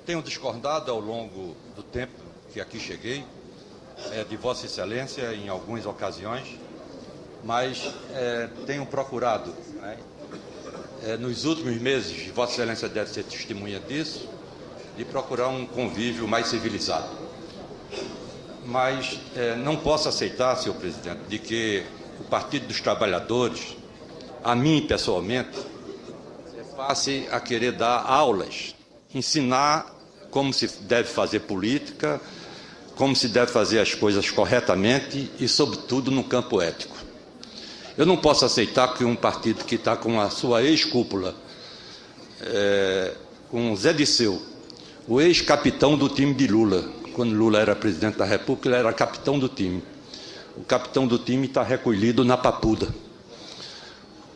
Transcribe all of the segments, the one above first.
Tenho discordado ao longo do tempo que aqui cheguei, de Vossa Excelência em algumas ocasiões, mas tenho procurado, nos últimos meses, Vossa Excelência deve ser testemunha disso, de procurar um convívio mais civilizado. Mas não posso aceitar, senhor presidente, de que o Partido dos Trabalhadores, a mim pessoalmente, passe a querer dar aulas, ensinar como se deve fazer política, como se deve fazer as coisas corretamente e, sobretudo, no campo ético. Eu não posso aceitar que um partido que está com a sua ex-cúpula, com Zé Disseu, o ex-capitão do time de Lula, quando Lula era presidente da República, ele era capitão do time. O capitão do time está recolhido na Papuda.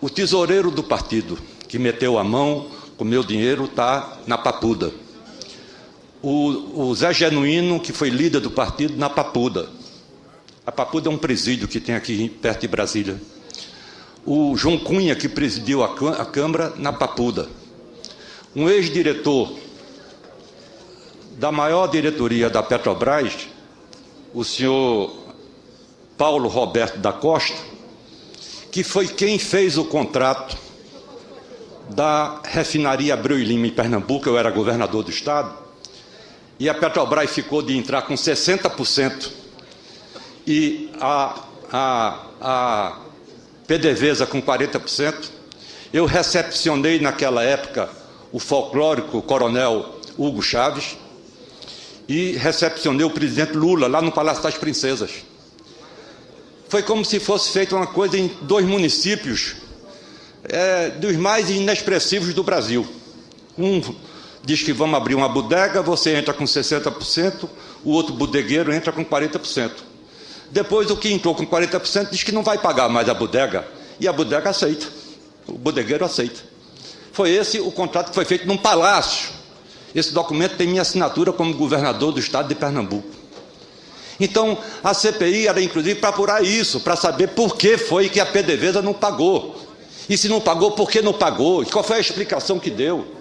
O tesoureiro do partido, que meteu a mão com meu dinheiro, está na Papuda. O Zé Genuíno, que foi líder do partido, na Papuda. A Papuda é um presídio que tem aqui perto de Brasília. O João Cunha, que presidiu a Câmara, na Papuda. Um ex-diretor da maior diretoria da Petrobras, o senhor Paulo Roberto da Costa, que foi quem fez o contrato da refinaria Abreu e Lima em Pernambuco. Eu era governador do estado, e a Petrobras ficou de entrar com 60% e a PDVSA com 40%. Eu recepcionei naquela época o folclórico coronel Hugo Chávez e recepcionei o presidente Lula lá no Palácio das Princesas. Foi como se fosse feita uma coisa em dois municípios dos mais inexpressivos do Brasil. Um diz que vamos abrir uma bodega, você entra com 60%, o outro bodegueiro entra com 40%. Depois, o que entrou com 40% diz que não vai pagar mais a bodega, e a bodega aceita, o bodegueiro aceita. Foi esse o contrato que foi feito num palácio. Esse documento tem minha assinatura como governador do estado de Pernambuco. Então, a CPI era, inclusive, para apurar isso, para saber por que foi que a PDVSA não pagou. E se não pagou, por que não pagou? E qual foi a explicação que deu?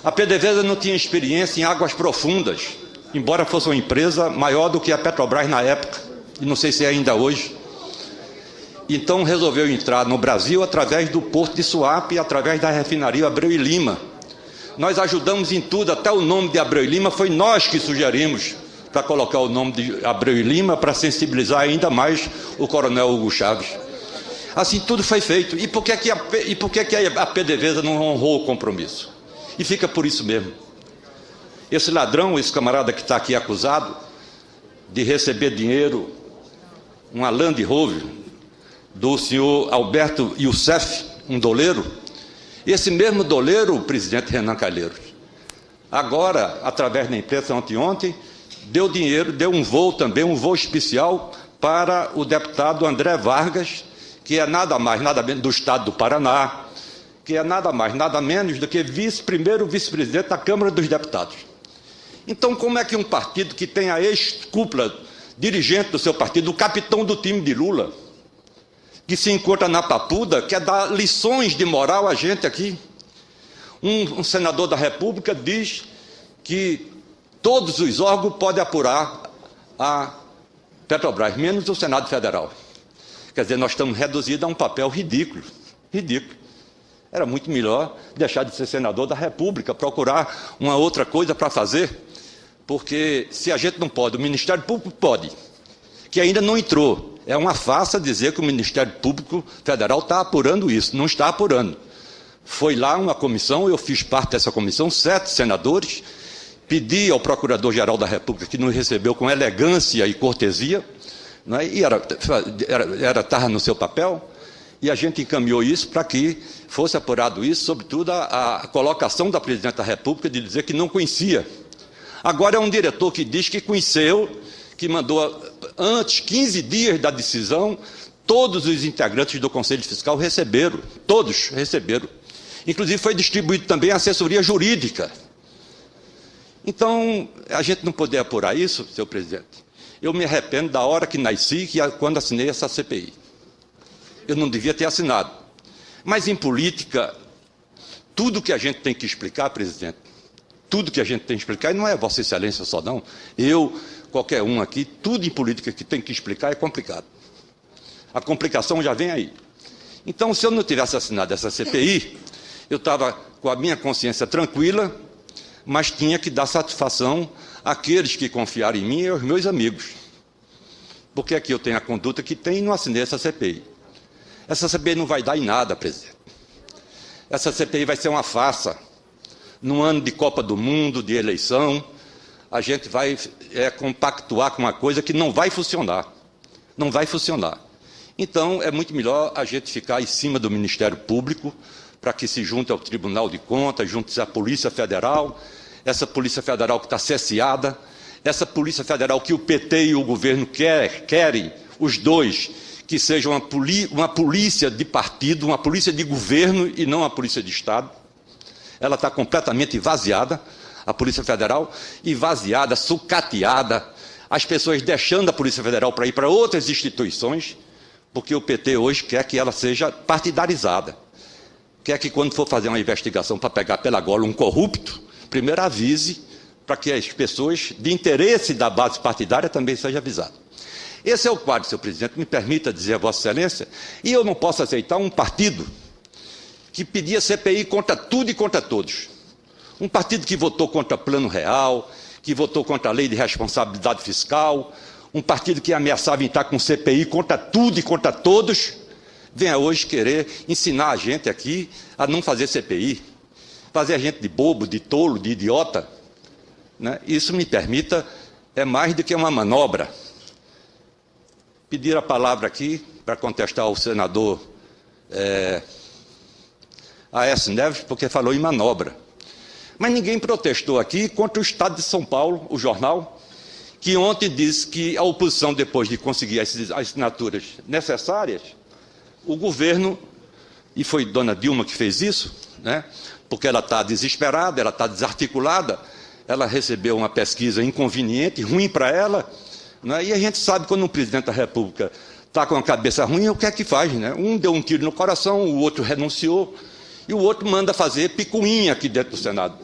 A PDVSA não tinha experiência em águas profundas, embora fosse uma empresa maior do que a Petrobras na época, e não sei se é ainda hoje. Então, resolveu entrar no Brasil através do Porto de Suape e através da refinaria Abreu e Lima. Nós ajudamos em tudo, até o nome de Abreu e Lima foi nós que sugerimos para colocar o nome de Abreu e Lima, para sensibilizar ainda mais o coronel Hugo Chávez. Assim, tudo foi feito. E por que a PDVSA não honrou o compromisso? E fica por isso mesmo. Esse ladrão, esse camarada que está aqui acusado de receber dinheiro, uma Land Rover, do senhor Alberto Youssef, um doleiro, esse mesmo doleiro, o presidente Renan Calheiros, agora, através da imprensa ontem, deu dinheiro, deu um voo também, um voo especial para o deputado André Vargas, que é nada mais, nada menos do estado do Paraná, que é nada mais, nada menos do que primeiro vice-presidente da Câmara dos Deputados. Então, como é que um partido que tem a ex-cúpula dirigente do seu partido, o capitão do time de Lula, que se encontra na Papuda, quer dar lições de moral a gente aqui? Um senador da República diz que todos os órgãos podem apurar a Petrobras, menos o Senado Federal. Quer dizer, nós estamos reduzidos a um papel ridículo. Ridículo. Era muito melhor deixar de ser senador da República, procurar uma outra coisa para fazer, porque se a gente não pode, o Ministério Público pode, que ainda não entrou. É uma farsa dizer que o Ministério Público Federal está apurando isso. Não está apurando. Foi lá uma comissão, eu fiz parte dessa comissão, 7 senadores, pedi ao Procurador-Geral da República, que nos recebeu com elegância e cortesia, não é? E estava no seu papel, e a gente encaminhou isso para que fosse apurado isso, sobretudo a colocação da Presidente da República de dizer que não conhecia. Agora é um diretor que diz que conheceu, que mandou antes, 15 dias da decisão, todos os integrantes do Conselho Fiscal receberam, todos receberam. Inclusive foi distribuído também a assessoria jurídica. Então, a gente não poder apurar isso, senhor presidente, eu me arrependo da hora que nasci, quando assinei essa CPI. Eu não devia ter assinado. Mas em política, tudo que a gente tem que explicar, presidente, tudo que a gente tem que explicar, e não é Vossa Excelência só não, eu, qualquer um aqui, tudo em política que tem que explicar é complicado. A complicação já vem aí. Então, se eu não tivesse assinado essa CPI, eu estava com a minha consciência tranquila, mas tinha que dar satisfação àqueles que confiaram em mim e aos meus amigos. Porque aqui eu tenho a conduta que tem e não assinei essa CPI. Essa CPI não vai dar em nada, presidente. Essa CPI vai ser uma farsa. Num ano de Copa do Mundo, de eleição, a gente vai compactuar com uma coisa que não vai funcionar. Não vai funcionar. Então, é muito melhor a gente ficar em cima do Ministério Público, para que se junte ao Tribunal de Contas, junte-se à Polícia Federal, essa Polícia Federal que está cesseada, essa Polícia Federal que o PT e o governo querem, os dois, que seja uma polícia de partido, uma polícia de governo e não uma polícia de Estado. Ela está completamente vaziada, a Polícia Federal, e vaziada, sucateada, as pessoas deixando a Polícia Federal para ir para outras instituições, porque o PT hoje quer que ela seja partidarizada. Quer que quando for fazer uma investigação para pegar pela gola um corrupto, primeiro avise para que as pessoas de interesse da base partidária também sejam avisadas. Esse é o quadro, senhor presidente, me permita dizer a Vossa Excelência, e eu não posso aceitar um partido que pedia CPI contra tudo e contra todos. Um partido que votou contra Plano Real, que votou contra a Lei de Responsabilidade Fiscal, um partido que ameaçava entrar com CPI contra tudo e contra todos, venha hoje querer ensinar a gente aqui a não fazer CPI, fazer a gente de bobo, de tolo, de idiota, né? Isso, me permita, é mais do que uma manobra. Pedir a palavra aqui para contestar ao senador Aécio Neves, porque falou em manobra. Mas ninguém protestou aqui contra o Estado de São Paulo, o jornal, que ontem disse que a oposição, depois de conseguir as assinaturas necessárias, o governo, e foi dona Dilma que fez isso, né, porque ela está desesperada, ela está desarticulada, ela recebeu uma pesquisa inconveniente, ruim para ela, né, e a gente sabe quando um presidente da República está com a cabeça ruim, o que é que faz? Né? Um deu um tiro no coração, o outro renunciou, e o outro manda fazer picuinha aqui dentro do Senado.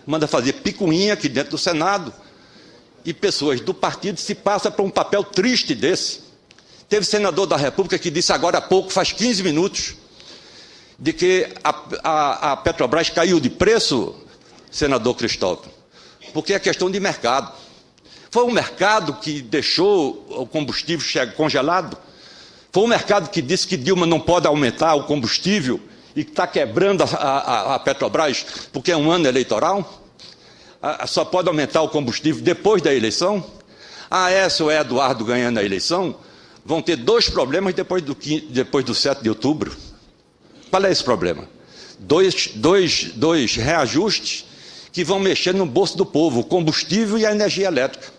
Manda fazer picuinha aqui dentro do Senado, e pessoas do partido se passam para um papel triste desse. Teve senador da República que disse agora há pouco, faz 15 minutos, de que a Petrobras caiu de preço, senador Cristóvão, porque é questão de mercado. Foi o mercado que deixou o combustível congelado? Foi o mercado que disse que Dilma não pode aumentar o combustível e que está quebrando a Petrobras porque é um ano eleitoral? Só pode aumentar o combustível depois da eleição? A Aécio e Eduardo ganhando a eleição vão ter dois problemas depois do 7 de outubro. Qual é esse problema? Dois reajustes que vão mexer no bolso do povo, o combustível e a energia elétrica.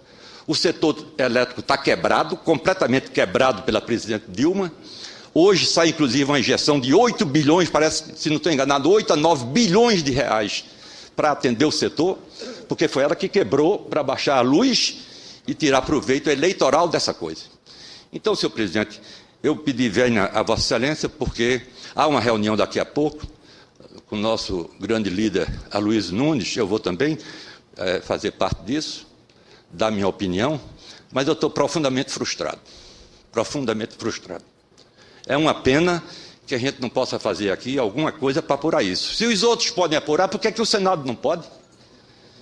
O setor elétrico está quebrado, completamente quebrado pela presidente Dilma. Hoje sai, inclusive, uma injeção de 8 bilhões, parece, se não estou enganado, 8 a 9 bilhões de reais para atender o setor, porque foi ela que quebrou para baixar a luz e tirar proveito eleitoral dessa coisa. Então, senhor presidente, eu pedi venha a Vossa Excelência, porque há uma reunião daqui a pouco com o nosso grande líder, Aloysio Nunes, eu vou também fazer parte disso, dar minha opinião, mas eu estou profundamente frustrado. Profundamente frustrado. É uma pena que a gente não possa fazer aqui alguma coisa para apurar isso. Se os outros podem apurar, por que é que o Senado não pode?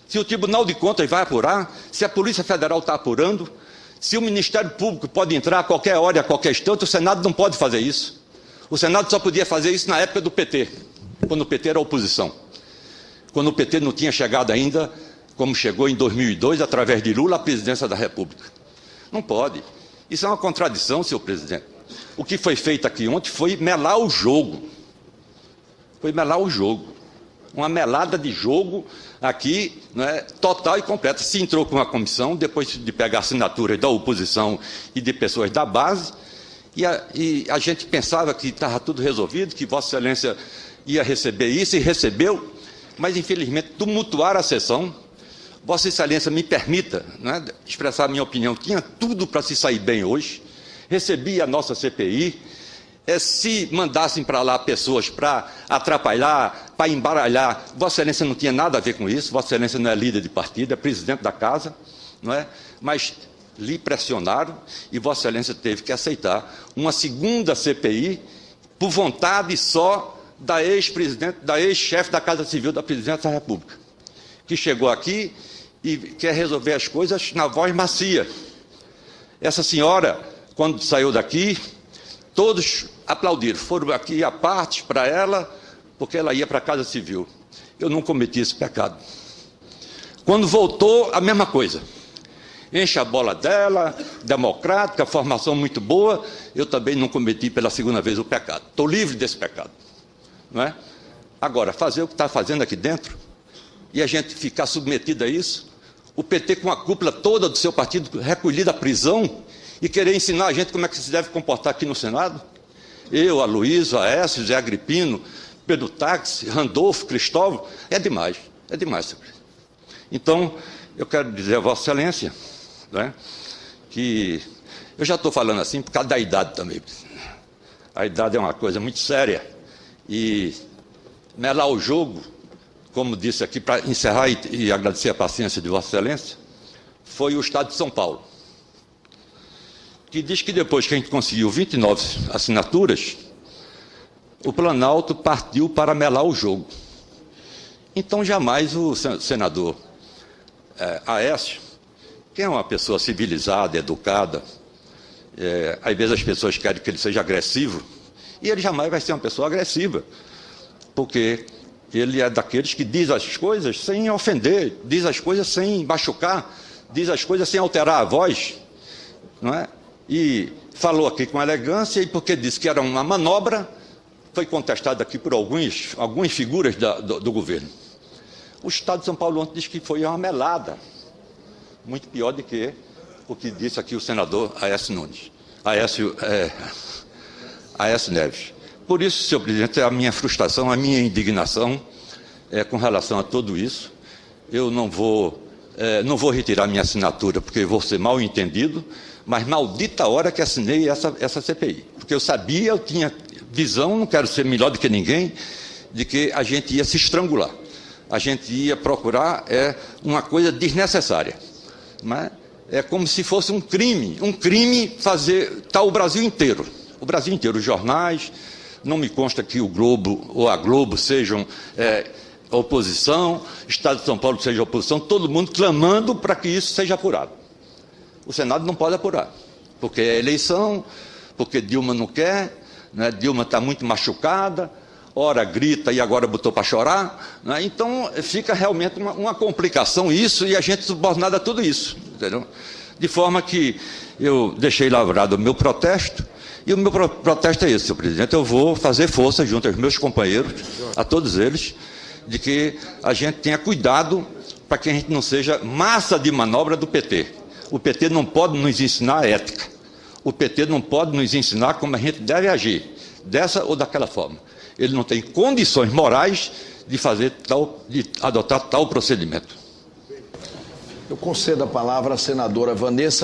Se o Tribunal de Contas vai apurar, se a Polícia Federal está apurando, se o Ministério Público pode entrar a qualquer hora, a qualquer instante, o Senado não pode fazer isso. O Senado só podia fazer isso na época do PT, quando o PT era oposição. Quando o PT não tinha chegado ainda, como chegou em 2002, através de Lula, à presidência da República. Não pode. Isso é uma contradição, senhor presidente. O que foi feito aqui ontem foi melar o jogo. Foi melar o jogo. Uma melada de jogo aqui, né, total e completa. Se entrou com uma comissão, depois de pegar assinaturas da oposição e de pessoas da base, e a gente pensava que estava tudo resolvido, que Vossa Excelência ia receber isso, e recebeu, mas infelizmente tumultuaram a sessão. Vossa Excelência me permita, né, expressar a minha opinião, tinha tudo para se sair bem hoje, recebi a nossa CPI, se mandassem para lá pessoas para atrapalhar para embaralhar. Vossa Excelência não tinha nada a ver com isso, Vossa Excelência não é líder de partido, é presidente da casa, não é? Mas lhe pressionaram e Vossa Excelência teve que aceitar uma segunda CPI por vontade só da ex-presidente, da ex-chefe da Casa Civil da Presidência da República, que chegou aqui e quer resolver as coisas na voz macia. Essa senhora, quando saiu daqui, todos aplaudiram, foram aqui a partes para ela, porque ela ia para a Casa Civil. Eu não cometi esse pecado. Quando voltou, a mesma coisa. Enche a bola dela, democrática, formação muito boa, eu também não cometi pela segunda vez o pecado. Estou livre desse pecado. Não é? Agora, fazer o que está fazendo aqui dentro, e a gente ficar submetido a isso, o PT com a cúpula toda do seu partido recolhida à prisão, e querer ensinar a gente como é que se deve comportar aqui no Senado? Eu, Aloysio, Aécio, Zé Agripino, Pedro Táxi, Randolfo, Cristóvão, é demais, senhor presidente. Então, eu quero dizer a Vossa Excelência, né, que eu já estou falando assim por causa da idade também. A idade é uma coisa muito séria e melar o jogo, como disse aqui, para encerrar e agradecer a paciência de Vossa Excelência, foi o Estado de São Paulo, que diz que depois que a gente conseguiu 29 assinaturas, o Planalto partiu para melar o jogo. Então, jamais o senador Aécio, que é uma pessoa civilizada, educada, às vezes as pessoas querem que ele seja agressivo, e ele jamais vai ser uma pessoa agressiva, porque ele é daqueles que diz as coisas sem ofender, diz as coisas sem machucar, diz as coisas sem alterar a voz, não é? E falou aqui com elegância, e porque disse que era uma manobra, foi contestado aqui por algumas figuras do governo. O Estado de São Paulo ontem disse que foi uma melada, muito pior do que o que disse aqui o senador Aécio Neves. Por isso, senhor presidente, a minha frustração, a minha indignação com relação a tudo isso. Eu não vou retirar minha assinatura, porque vou ser mal entendido, mas maldita hora que assinei essa CPI. Porque eu sabia, eu tinha visão, não quero ser melhor do que ninguém, de que a gente ia se estrangular. A gente ia procurar uma coisa desnecessária. Mas é como se fosse um crime fazer o Brasil inteiro, os jornais, não me consta que o Globo ou a Globo sejam oposição, Estado de São Paulo seja oposição, todo mundo clamando para que isso seja apurado. O Senado não pode apurar, porque é eleição, porque Dilma não quer, né? Dilma está muito machucada, ora grita e agora botou para chorar, né? Então fica realmente uma complicação isso, e a gente subordinada a tudo isso, entendeu? De forma que eu deixei lavrado o meu protesto, e o meu protesto é esse, senhor presidente. Eu vou fazer força junto aos meus companheiros, a todos eles, de que a gente tenha cuidado para que a gente não seja massa de manobra do PT. O PT não pode nos ensinar ética, o PT não pode nos ensinar como a gente deve agir, dessa ou daquela forma. Ele não tem condições morais de adotar tal procedimento. Eu concedo a palavra à senadora Vanessa